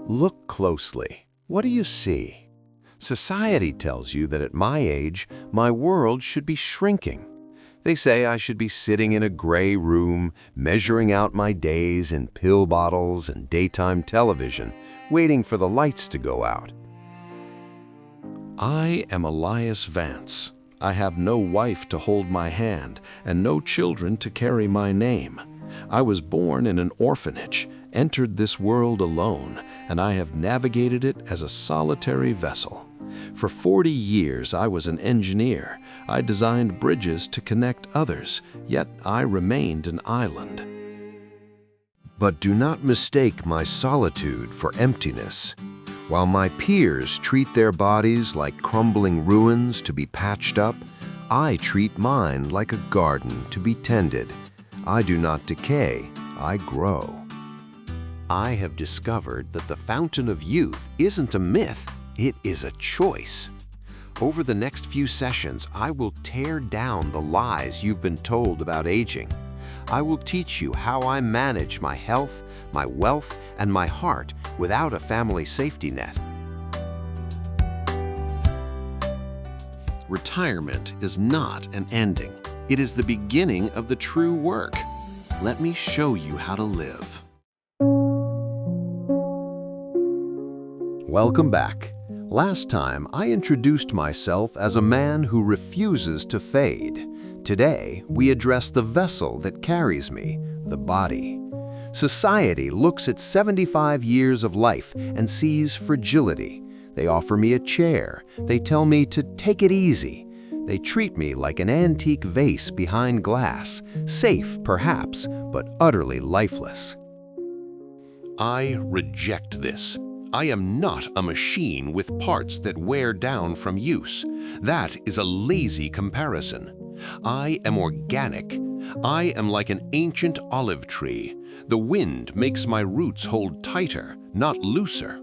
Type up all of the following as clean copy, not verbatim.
Look closely. What do you see? Society tells you that at my age, my world should be shrinking. They say I should be sitting in a gray room, measuring out my days in pill bottles and daytime television, waiting for the lights to go out. I am Elias Vance. I have no wife to hold my hand and no children to carry my name. I was born in an orphanage, entered this world alone, and I have navigated it as a solitary vessel. For 40 years, I was an engineer. I designed bridges to connect others, yet I remained an island. But do not mistake my solitude for emptiness. While my peers treat their bodies like crumbling ruins to be patched up, I treat mine like a garden to be tended. I do not decay, I grow. I have discovered that the fountain of youth isn't a myth, it is a choice. Over the next few sessions, I will tear down the lies you've been told about aging. I will teach you how I manage my health, my wealth, and my heart without a family safety net. Retirement is not an ending. It is the beginning of the true work. Let me show you how to live. Welcome back. Last time, I introduced myself as a man who refuses to fade. Today, we address the vessel that carries me, the body. Society looks at 75 years of life and sees fragility. They offer me a chair. They tell me to take it easy. They treat me like an antique vase behind glass, safe perhaps, but utterly lifeless. I reject this. I am not a machine with parts that wear down from use. That is a lazy comparison. I am organic. I am like an ancient olive tree. The wind makes my roots hold tighter, not looser.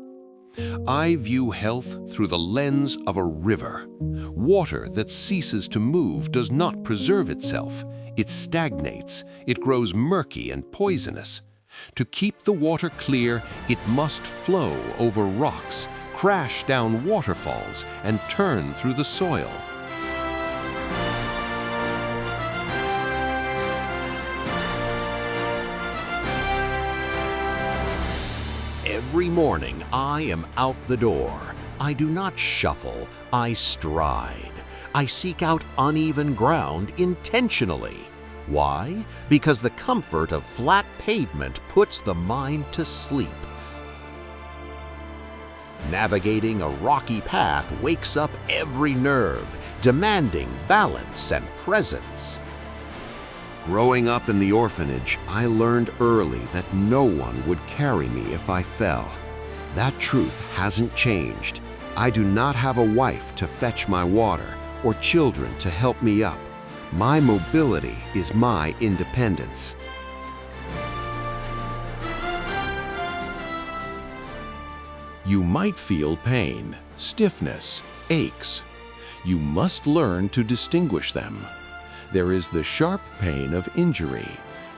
I view health through the lens of a river. Water that ceases to move does not preserve itself. It stagnates. It grows murky and poisonous. To keep the water clear, it must flow over rocks, crash down waterfalls, and turn through the soil. Every morning, I am out the door. I do not shuffle, I stride. I seek out uneven ground intentionally. Why? Because the comfort of flat pavement puts the mind to sleep. Navigating a rocky path wakes up every nerve, demanding balance and presence. Growing up in the orphanage, I learned early that no one would carry me if I fell. That truth hasn't changed. I do not have a wife to fetch my water or children to help me up. My mobility is my independence. You might feel pain, stiffness, aches. You must learn to distinguish them. There is the sharp pain of injury,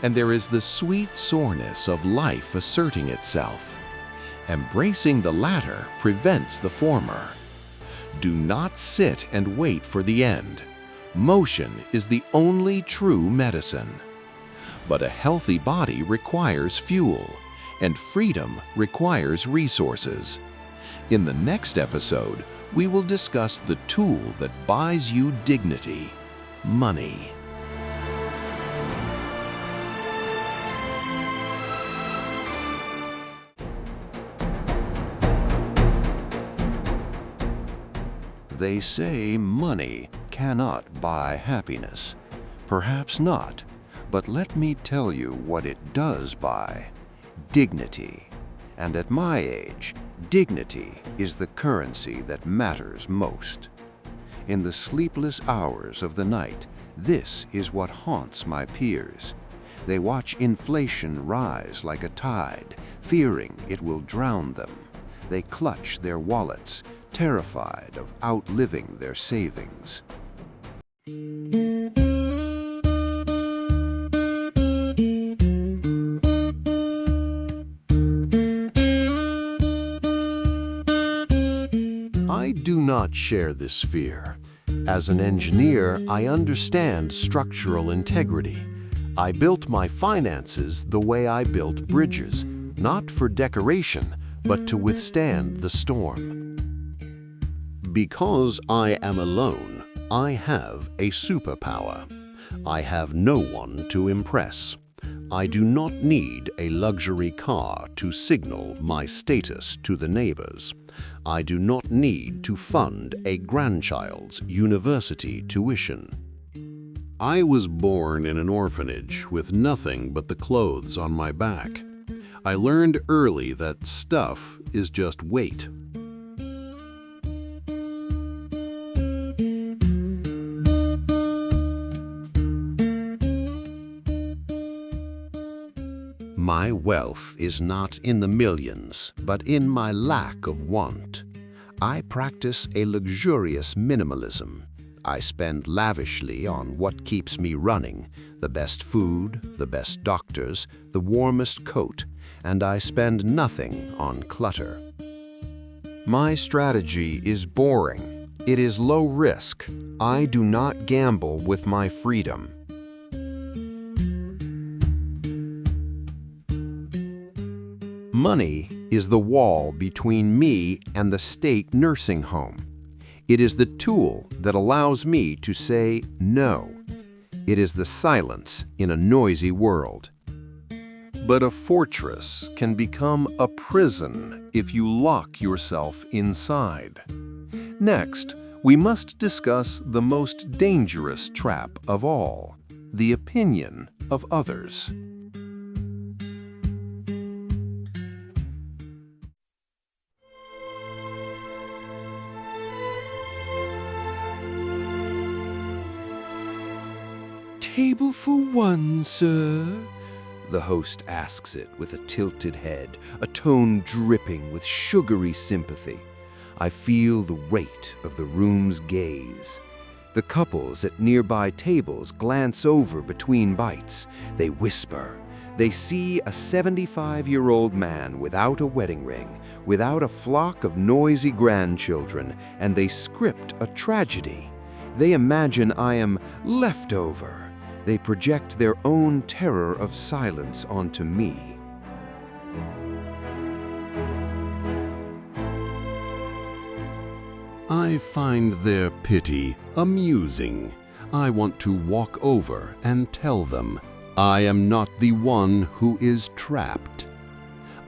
and there is the sweet soreness of life asserting itself. Embracing the latter prevents the former. Do not sit and wait for the end. Motion is the only true medicine. But a healthy body requires fuel, and freedom requires resources. In the next episode, we will discuss the tool that buys you dignity: money. They say money cannot buy happiness. Perhaps not, but let me tell you what it does buy: dignity. And at my age, dignity is the currency that matters most. In the sleepless hours of the night, this is what haunts my peers. They watch inflation rise like a tide, fearing it will drown them. They clutch their wallets, terrified of outliving their savings. I do not share this fear. As an engineer, I understand structural integrity. I built my finances the way I built bridges, not for decoration, but to withstand the storm. Because I am alone, I have a superpower. I have no one to impress. I do not need a luxury car to signal my status to the neighbors. I do not need to fund a grandchild's university tuition. I was born in an orphanage with nothing but the clothes on my back. I learned early that stuff is just weight. My wealth is not in the millions, but in my lack of want. I practice a luxurious minimalism. I spend lavishly on what keeps me running, the best food, the best doctors, the warmest coat, and I spend nothing on clutter. My strategy is boring. It is low risk. I do not gamble with my freedom. Money is the wall between me and the state nursing home. It is the tool that allows me to say no. It is the silence in a noisy world. But a fortress can become a prison if you lock yourself inside. Next, we must discuss the most dangerous trap of all, the opinion of others. Table for one, sir? The host asks it with a tilted head, a tone dripping with sugary sympathy. I feel the weight of the room's gaze. The couples at nearby tables glance over between bites. They whisper. They see a 75-year-old man without a wedding ring, without a flock of noisy grandchildren, and they script a tragedy. They imagine I am leftover. They project their own terror of silence onto me. I find their pity amusing. I want to walk over and tell them, I am not the one who is trapped.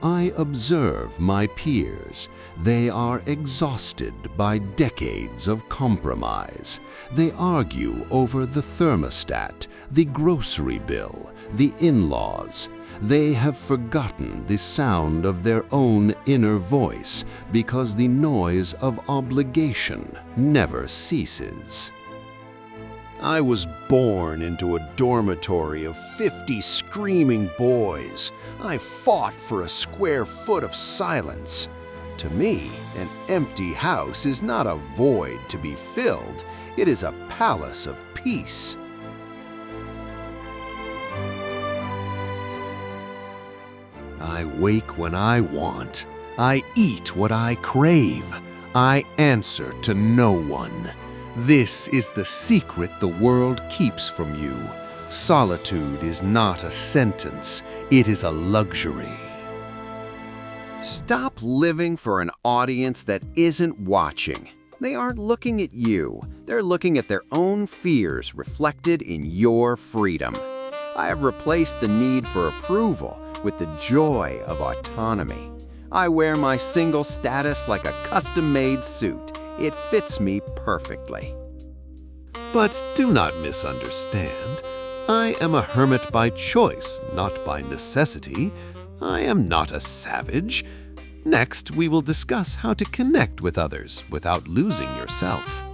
I observe my peers. They are exhausted by decades of compromise. They argue over the thermostat, the grocery bill, the in-laws. They have forgotten the sound of their own inner voice because the noise of obligation never ceases. I was born into a dormitory of 50 screaming boys. I fought for a square foot of silence. To me, an empty house is not a void to be filled. It is a palace of peace. I wake when I want. I eat what I crave. I answer to no one. This is the secret the world keeps from you. Solitude is not a sentence, it is a luxury. Stop living for an audience that isn't watching. They aren't looking at you. They're looking at their own fears reflected in your freedom. I have replaced the need for approval with the joy of autonomy. I wear my single status like a custom-made suit. It fits me perfectly. But do not misunderstand. I am a hermit by choice, not by necessity. I am not a savage. Next, we will discuss how to connect with others without losing yourself.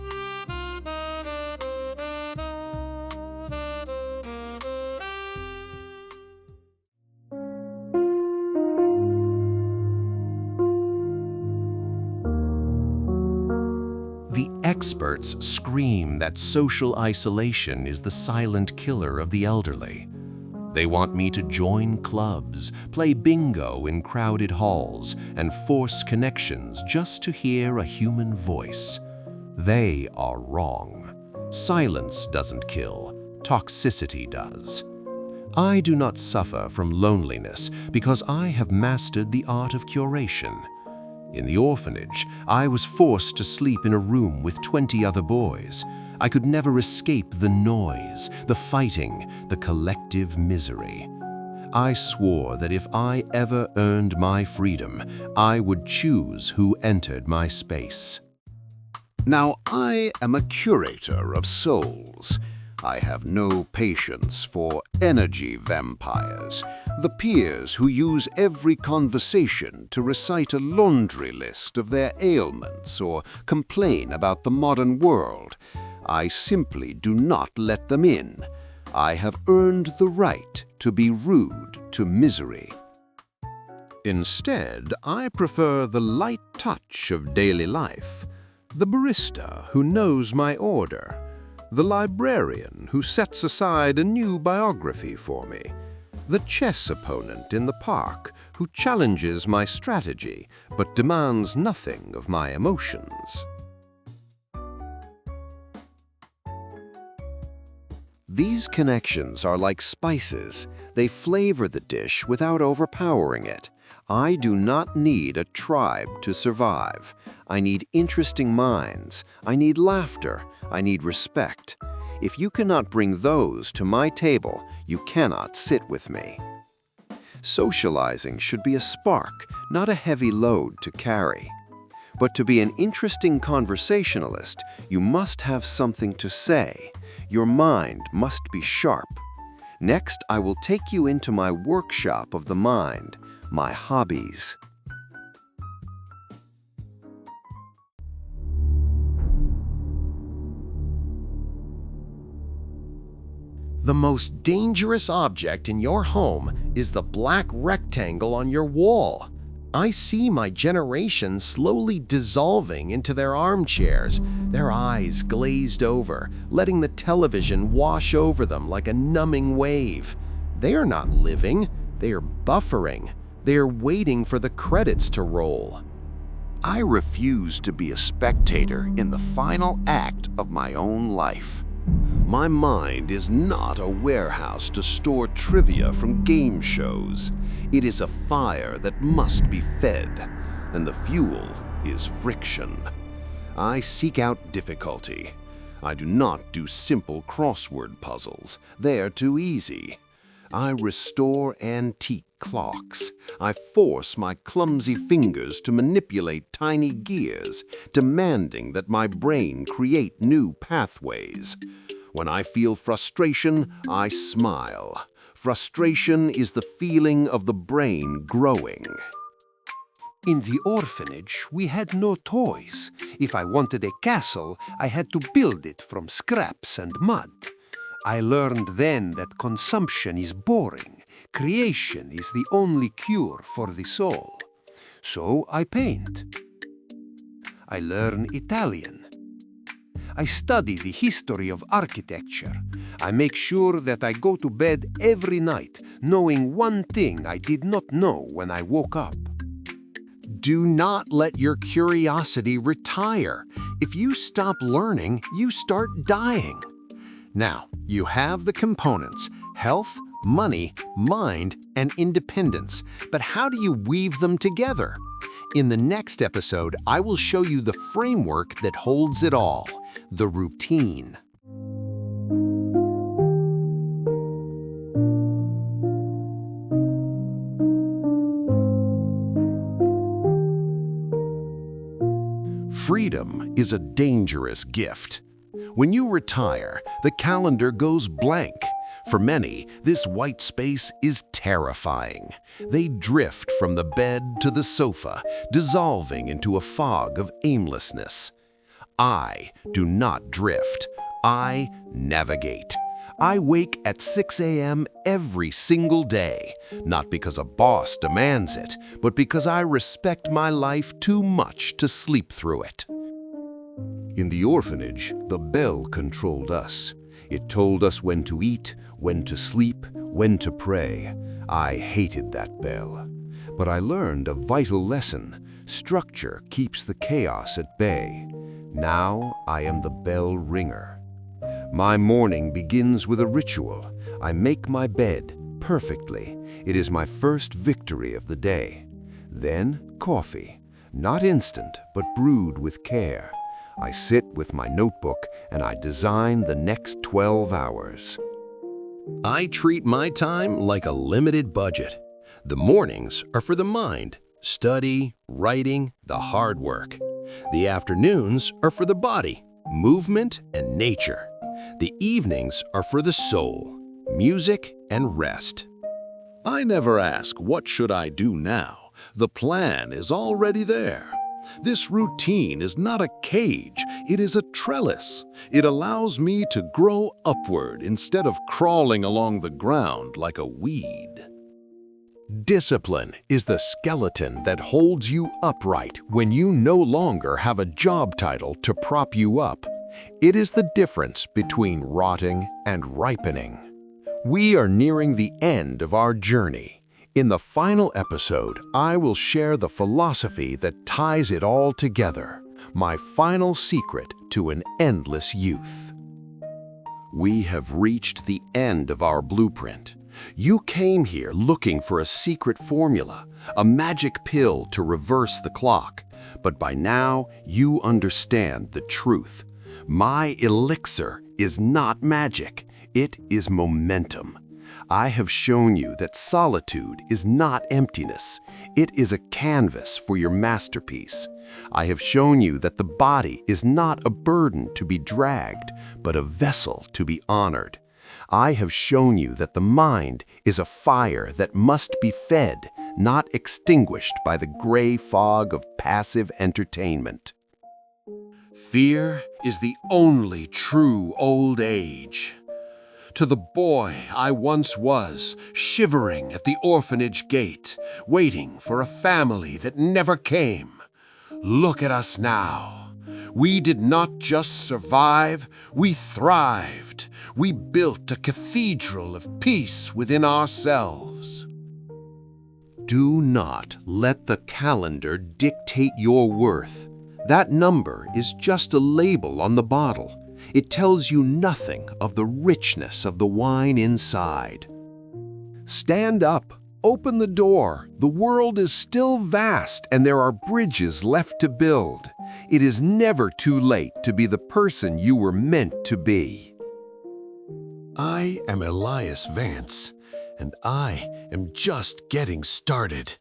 The experts scream that social isolation is the silent killer of the elderly. They want me to join clubs, play bingo in crowded halls, and force connections just to hear a human voice. They are wrong. Silence doesn't kill, toxicity does. I do not suffer from loneliness because I have mastered the art of curation. In the orphanage, I was forced to sleep in a room with 20 other boys. I could never escape the noise, the fighting, the collective misery. I swore that if I ever earned my freedom, I would choose who entered my space. Now, I am a curator of souls. I have no patience for energy vampires, the peers who use every conversation to recite a laundry list of their ailments or complain about the modern world. I simply do not let them in. I have earned the right to be rude to misery. Instead, I prefer the light touch of daily life, the barista who knows my order, the librarian who sets aside a new biography for me, the chess opponent in the park who challenges my strategy but demands nothing of my emotions. These connections are like spices. They flavor the dish without overpowering it. I do not need a tribe to survive. I need interesting minds. I need laughter. I need respect. If you cannot bring those to my table, you cannot sit with me. Socializing should be a spark, not a heavy load to carry. But to be an interesting conversationalist, you must have something to say. Your mind must be sharp. Next, I will take you into my workshop of the mind, my hobbies. The most dangerous object in your home is the black rectangle on your wall. I see my generation slowly dissolving into their armchairs, their eyes glazed over, letting the television wash over them like a numbing wave. They are not living, they are buffering. They are waiting for the credits to roll. I refuse to be a spectator in the final act of my own life. My mind is not a warehouse to store trivia from game shows. It is a fire that must be fed, and the fuel is friction. I seek out difficulty. I do not do simple crossword puzzles. They are too easy. I restore antique clocks. I force my clumsy fingers to manipulate tiny gears, demanding that my brain create new pathways. When I feel frustration, I smile. Frustration is the feeling of the brain growing. In the orphanage, we had no toys. If I wanted a castle, I had to build it from scraps and mud. I learned then that consumption is boring. Creation is the only cure for the soul. So I paint. I learn Italian. I study the history of architecture. I make sure that I go to bed every night knowing one thing I did not know when I woke up. Do not let your curiosity retire. If you stop learning, you start dying. Now, you have the components: health, money, mind, and independence. But how do you weave them together? In the next episode, I will show you the framework that holds it all: the routine. Freedom is a dangerous gift. When you retire, the calendar goes blank. For many, this white space is terrifying. They drift from the bed to the sofa, dissolving into a fog of aimlessness. I do not drift. I navigate. I wake at 6 a.m. every single day, not because a boss demands it, but because I respect my life too much to sleep through it. In the orphanage, the bell controlled us. It told us when to eat, when to sleep, when to pray. I hated that bell. But I learned a vital lesson. Structure keeps the chaos at bay. Now I am the bell ringer. My morning begins with a ritual. I make my bed perfectly. It is my first victory of the day. Then coffee, not instant, but brewed with care. I sit with my notebook and I design the next 12 hours. I treat my time like a limited budget. The mornings are for the mind, study, writing, the hard work. The afternoons are for the body, movement and nature. The evenings are for the soul, music and rest. I never ask, what should I do now? The plan is already there. This routine is not a cage, it is a trellis. It allows me to grow upward instead of crawling along the ground like a weed. Discipline is the skeleton that holds you upright when you no longer have a job title to prop you up. It is the difference between rotting and ripening. We are nearing the end of our journey. In the final episode, I will share the philosophy that ties it all together, my final secret to an endless youth. We have reached the end of our blueprint. You came here looking for a secret formula, a magic pill to reverse the clock. But by now, you understand the truth. My elixir is not magic. It is momentum. I have shown you that solitude is not emptiness. It is a canvas for your masterpiece. I have shown you that the body is not a burden to be dragged, but a vessel to be honored. I have shown you that the mind is a fire that must be fed, not extinguished by the gray fog of passive entertainment. Fear is the only true old age. To the boy I once was, shivering at the orphanage gate, waiting for a family that never came. Look at us now. We did not just survive, we thrived. We built a cathedral of peace within ourselves. Do not let the calendar dictate your worth. That number is just a label on the bottle. It tells you nothing of the richness of the wine inside. Stand up, open the door. The world is still vast and there are bridges left to build. It is never too late to be the person you were meant to be. I am Elias Vance, and I am just getting started.